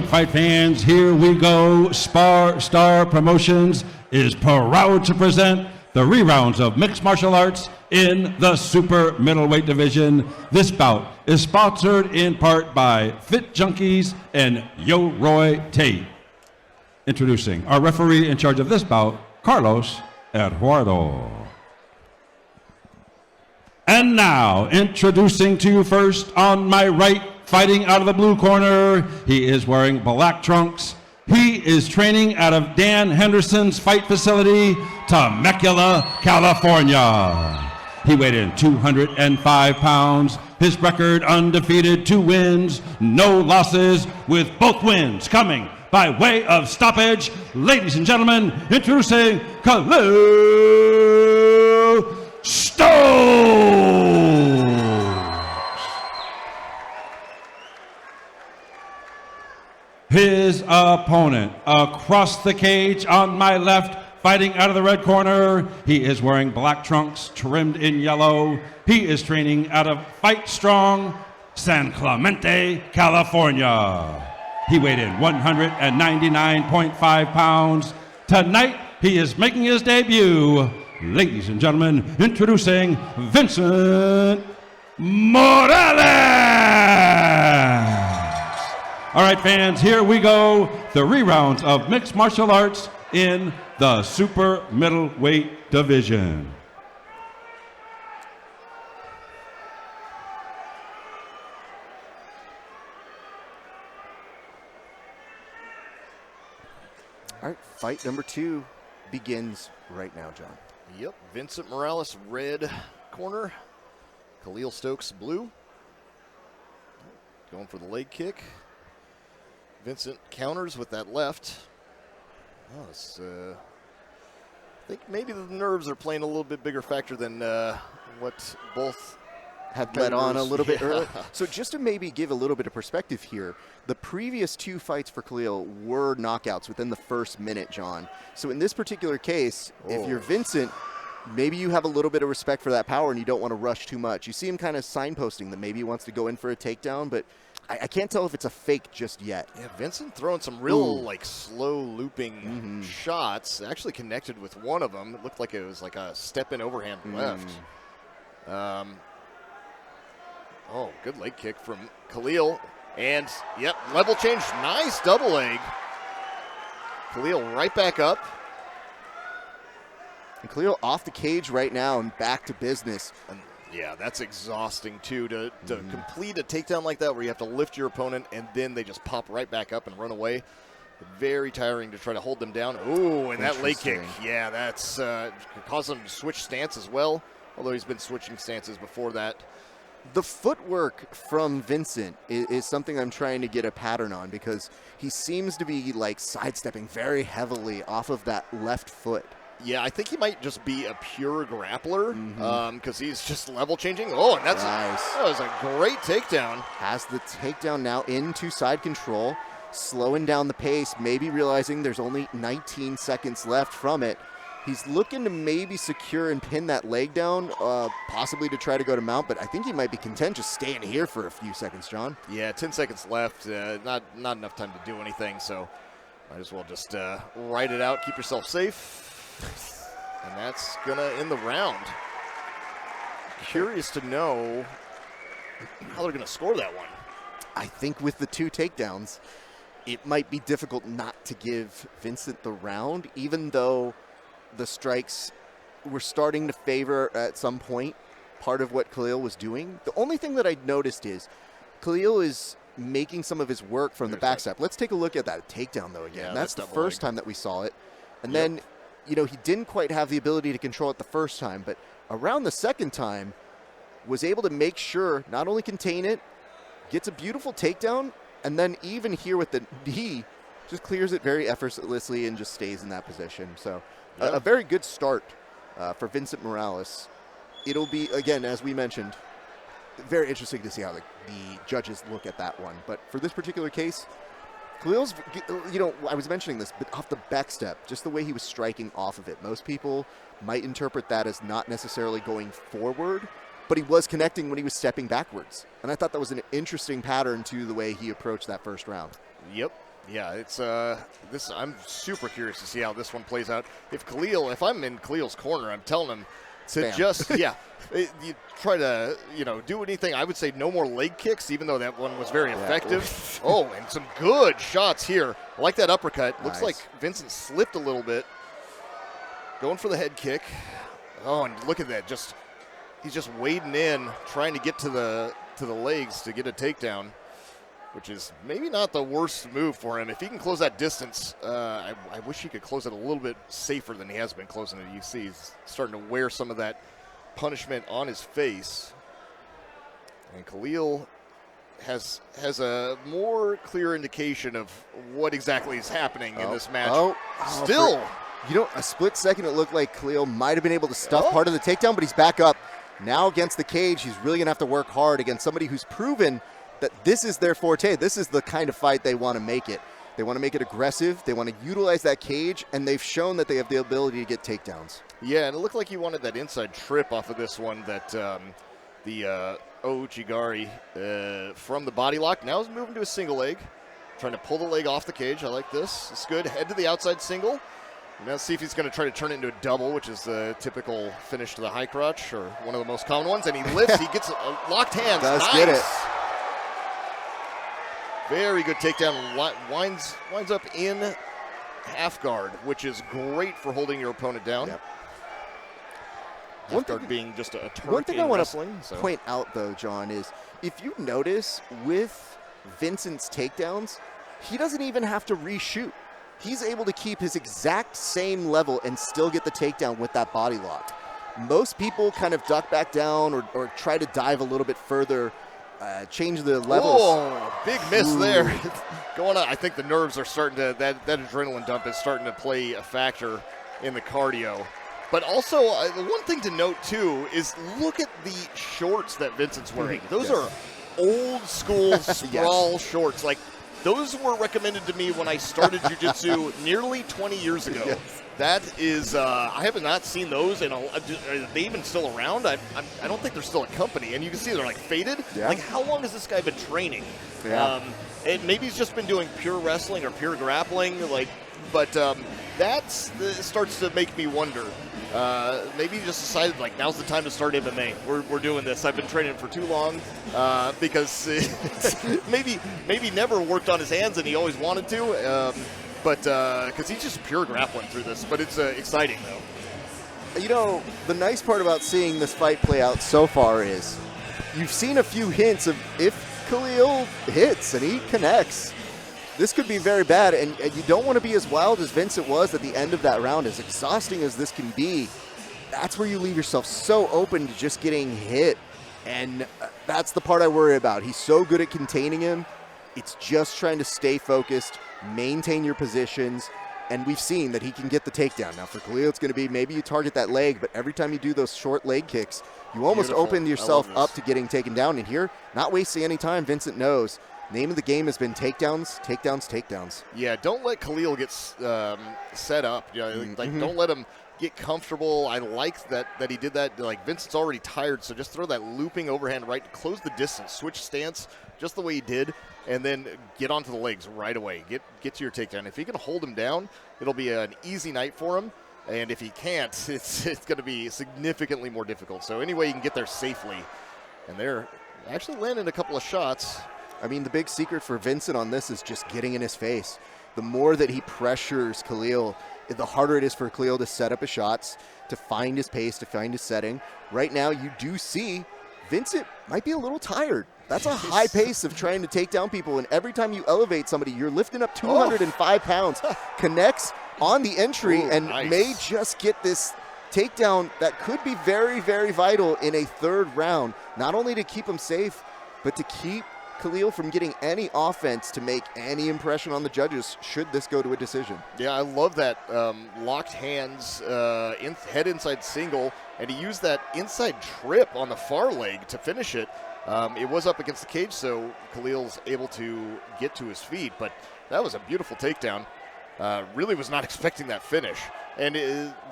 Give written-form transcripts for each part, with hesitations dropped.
fight fans, here we go. SparStar Promotions is proud to present the rerounds of mixed martial arts in the super middleweight division. This bout is sponsored in part by Fit Junkies and Yo Roy Tate. Introducing our referee in charge of this bout, Carlos Eduardo. And now, introducing to you first, on my right, fighting out of the blue corner, he is wearing black trunks. He is training out of Dan Henderson's fight facility, Temecula, California. He weighed in 205 pounds. His record undefeated, 2 wins, no losses, with both wins coming by way of stoppage. Ladies and gentlemen, introducing Khallil Stokes. His opponent across the cage on my left, fighting out of the red corner. He is wearing black trunks trimmed in yellow. He is training out of Fight Strong, San Clemente, California. He weighed in 199.5 pounds. Tonight, he is making his debut. Ladies and gentlemen, introducing Vincent Morales. All right, fans, here we go. The rerounds of mixed martial arts in the super middleweight division. All right, fight number 2 begins right now, John. Yep, Vincent Morales, red corner. Khallil Stokes, blue. Going for the leg kick. Vincent counters with that left. Oh, I think maybe the nerves are playing a little bit bigger factor than what both had led on a little bit earlier. So just to maybe give a little bit of perspective here, the previous 2 fights for Khallil were knockouts within the first minute, John. So in this particular case, if you're Vincent, maybe you have a little bit of respect for that power and you don't want to rush too much. You see him kind of signposting that maybe he wants to go in for a takedown, but I can't tell if it's a fake just yet. Yeah, Vincent throwing some real like slow looping shots. Actually connected with one of them. It looked like it was like a step in overhand left. Oh, good leg kick from Khallil. And, yep, level change. Nice double leg. Khallil right back up. And Khallil off the cage right now and back to business. And, yeah, that's exhausting, too, to complete a takedown like that where you have to lift your opponent and then they just pop right back up and run away. Very tiring to try to hold them down. Ooh, and that leg kick. Yeah, that's caused him to switch stance as well, although he's been switching stances before that. The footwork from Vincent is something I'm trying to get a pattern on because he seems to be like sidestepping very heavily off of that left foot. Yeah, I think he might just be a pure grappler because he's just level changing. Oh, and that's nice. That was a great takedown. Has the takedown now into side control, slowing down the pace, maybe realizing there's only 19 seconds left from it. He's looking to maybe secure and pin that leg down, possibly to try to go to mount, but I think he might be content just staying here for a few seconds, John. Yeah, 10 seconds left. Not enough time to do anything, so might as well just ride it out, keep yourself safe. And that's going to end the round. Curious to know how they're going to score that one. I think with the 2 takedowns, it might be difficult not to give Vincent the round, even though the strikes were starting to favor at some point part of what Khallil was doing. The only thing that I noticed is Khallil is making some of his work from the backstep. Let's take a look at that takedown, though, again. Yeah, that's the first time that we saw it. And then, you know, he didn't quite have the ability to control it the first time, but around the second time was able to make sure, not only contain it, gets a beautiful takedown, and then even here with the knee, just clears it very effortlessly and just stays in that position. So a very good start for Vincent Morales. It'll be, again, as we mentioned, very interesting to see how the judges look at that one. But for this particular case, Khallil's, you know, I was mentioning this, but off the back step, just the way he was striking off of it. Most people might interpret that as not necessarily going forward, but he was connecting when he was stepping backwards. And I thought that was an interesting pattern to the way he approached that first round. Yep. Yeah, it's this. I'm super curious to see how this one plays out. If I'm in Khallil's corner, I'm telling him to Bam. just you try to do anything. I would say no more leg kicks, even though that one was very effective. Oh, and some good shots here. I like that uppercut. Nice. Looks like Vincent slipped a little bit. Going for the head kick. Oh, and look at that. He's just wading in, trying to get to the legs to get a takedown, which is maybe not the worst move for him. If he can close that distance, I wish he could close it a little bit safer than he has been closing it. You see he's starting to wear some of that punishment on his face. And Khallil has a more clear indication of what exactly is happening in this match. Still. A split second it looked like Khallil might have been able to stuff part of the takedown, but he's back up. Now against the cage, he's really going to have to work hard against somebody who's proven that this is their forte. This is the kind of fight they want to make it. They want to make it aggressive. They want to utilize that cage, and they've shown that they have the ability to get takedowns. Yeah, and it looked like he wanted that inside trip off of this one that the Ouchigari from the body lock. Now he's moving to a single leg, trying to pull the leg off the cage. I like this. It's good. Head to the outside single. Now see if he's going to try to turn it into a double, which is the typical finish to the high crotch, or one of the most common ones. And he lifts. He gets locked hands. Does nice. get it. Very good takedown. Winds up in half guard, which is great for holding your opponent down. Yep. Half guard being just a turret one thing in I want wrestling. to point out, though, John, is if you notice with Vincent's takedowns, he doesn't even have to reshoot. He's able to keep his exact same level and still get the takedown with that body lock. Most people kind of duck back down or try to dive a little bit further, change the levels. Oh, big miss there. Going on. I think the nerves are starting to, that adrenaline dump is starting to play a factor in the cardio. But also, one thing to note, too, is look at the shorts that Vincent's wearing. Those are old school sprawl shorts. Like, those were recommended to me when I started jiu-jitsu nearly 20 years ago. Yes. That is, I have not seen those. Are they even still around? I don't think they're still a company. And you can see they're like faded. Yeah. Like, how long has this guy been training? Yeah. And maybe he's just been doing pure wrestling or pure grappling. But that starts to make me wonder. Maybe he just decided, like, now's the time to start MMA. We're doing this. I've been training for too long because maybe never worked on his hands and he always wanted to. But because he's just pure grappling through this. But it's exciting, though. You know, the nice part about seeing this fight play out so far is you've seen a few hints of if Khallil hits and he connects, this could be very bad, and you don't want to be as wild as Vincent was at the end of that round. As exhausting as this can be, that's where you leave yourself so open to just getting hit, and that's the part I worry about. He's so good at containing him. It's just trying to stay focused, maintain your positions, and we've seen that he can get the takedown. Now for Khallil, it's going to be maybe you target that leg, but every time you do those short leg kicks, you almost open yourself up to getting taken down. And here, not wasting any time, Vincent knows. Name of the game has been takedowns, takedowns, takedowns. Yeah, don't let Khallil get set up. Don't let him get comfortable. I like that he did that. Like, Vincent's already tired, so just throw that looping overhand right, close the distance, switch stance just the way he did, and then get onto the legs right away. Get to your takedown. If he can hold him down, it'll be an easy night for him. And if he can't, it's going to be significantly more difficult. So any way you can get there safely. And they're actually landing a couple of shots. I mean, the big secret for Vincent on this is just getting in his face. The more that he pressures Khallil, the harder it is for Khallil to set up his shots, to find his pace, to find his setting. Right now, you do see Vincent might be a little tired. That's a high pace of trying to take down people, and every time you elevate somebody, you're lifting up 205 pounds. Connects on the entry may just get this takedown that could be very, very vital in a third round, not only to keep him safe, but to keep Khallil from getting any offense to make any impression on the judges should this go to a decision. Yeah, I love that locked hands, head inside single, and he used that inside trip on the far leg to finish it. It was up against the cage, so Khallil's able to get to his feet, but that was a beautiful takedown. Really was not expecting that finish. And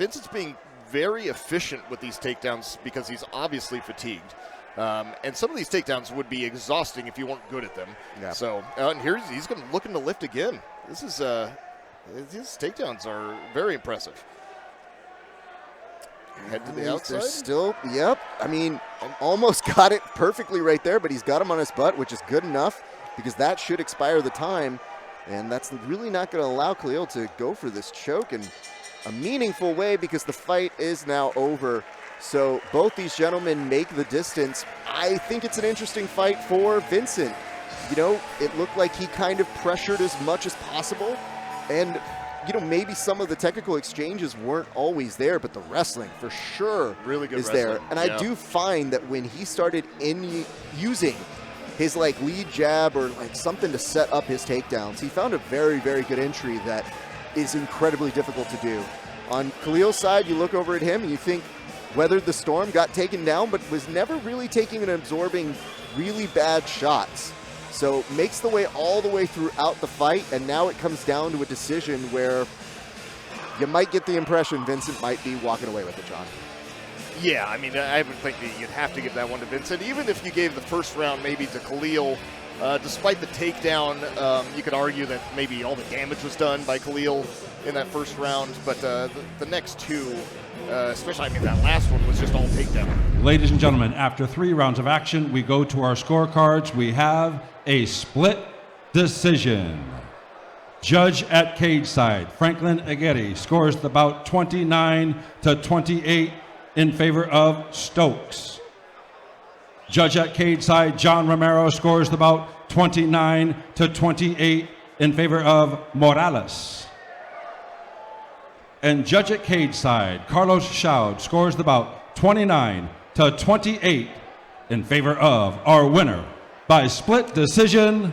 Vincent's being very efficient with these takedowns because he's obviously fatigued. And some of these takedowns would be exhausting if you weren't good at them. Yeah. So, and he's looking to lift again. This is his takedowns are very impressive. Head to the outside. There's still, yep. I mean, almost got it perfectly right there, but he's got him on his butt, which is good enough because that should expire the time. And that's really not going to allow Khallil to go for this choke in a meaningful way because the fight is now over. So both these gentlemen make the distance. I think it's an interesting fight for Vincent. You know, it looked like he kind of pressured as much as possible. And, you know, maybe some of the technical exchanges weren't always there, but the wrestling for sure really good is wrestling. there. And I do find that when he started using his like lead jab or like something to set up his takedowns, he found a very, very good entry that is incredibly difficult to do. On Khallil's side, you look over at him and you think weathered the storm, got taken down, but was never really taking and absorbing really bad shots. So makes the way all the way throughout the fight, and now it comes down to a decision where you might get the impression Vincent might be walking away with it, John. Yeah, I mean, I would think that you'd have to give that one to Vincent. Even if you gave the first round maybe to Khallil, despite the takedown, you could argue that maybe all the damage was done by Khallil in that first round. But the next two, especially, I mean, that last one was just all takedown. Ladies and gentlemen, after 3 rounds of action, we go to our scorecards. We have a split decision. Judge at cage side, Franklin Aguirre, scores the bout 29-28 in favor of Stokes. Judge at cage side, John Romero, scores the bout 29-28 in favor of Morales. And judge at cage side, Carlos Schaud, scores the bout 29-28 in favor of our winner by split decision.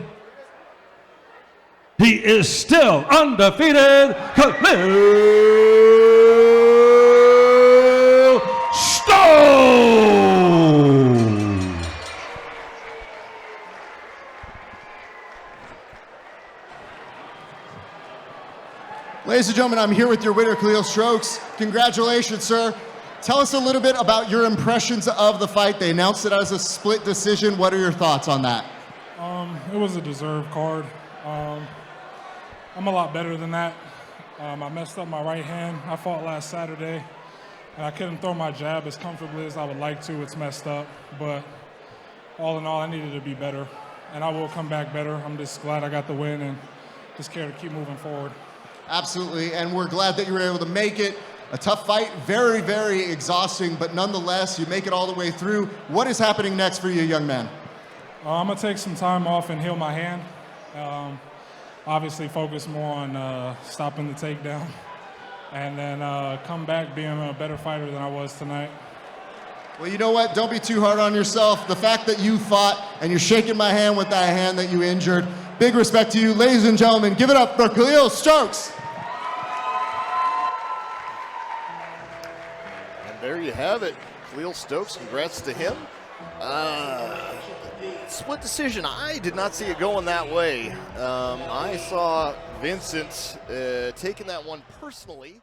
He is still undefeated, Khallil Stokes! Ladies and gentlemen, I'm here with your winner, Khallil Stokes. Congratulations, sir. Tell us a little bit about your impressions of the fight. They announced it as a split decision. What are your thoughts on that? It was a deserved card. I'm a lot better than that. I messed up my right hand. I fought last Saturday, and I couldn't throw my jab as comfortably as I would like to. It's messed up, but all in all, I needed to be better, and I will come back better. I'm just glad I got the win and just care to keep moving forward. Absolutely, and we're glad that you were able to make it. A tough fight, very, very exhausting, but nonetheless, you make it all the way through. What is happening next for you, young man? I'm going to take some time off and heal my hand. Obviously focus more on stopping the takedown, and then come back being a better fighter than I was tonight. Well, you know what? Don't be too hard on yourself. The fact that you fought and you're shaking my hand with that hand that you injured, big respect to you. Ladies and gentlemen, give it up for Khallil Stokes. And there you have it. Khallil Stokes, congrats to him. Split decision. I did not see it going that way. I saw Vincent taking that one personally.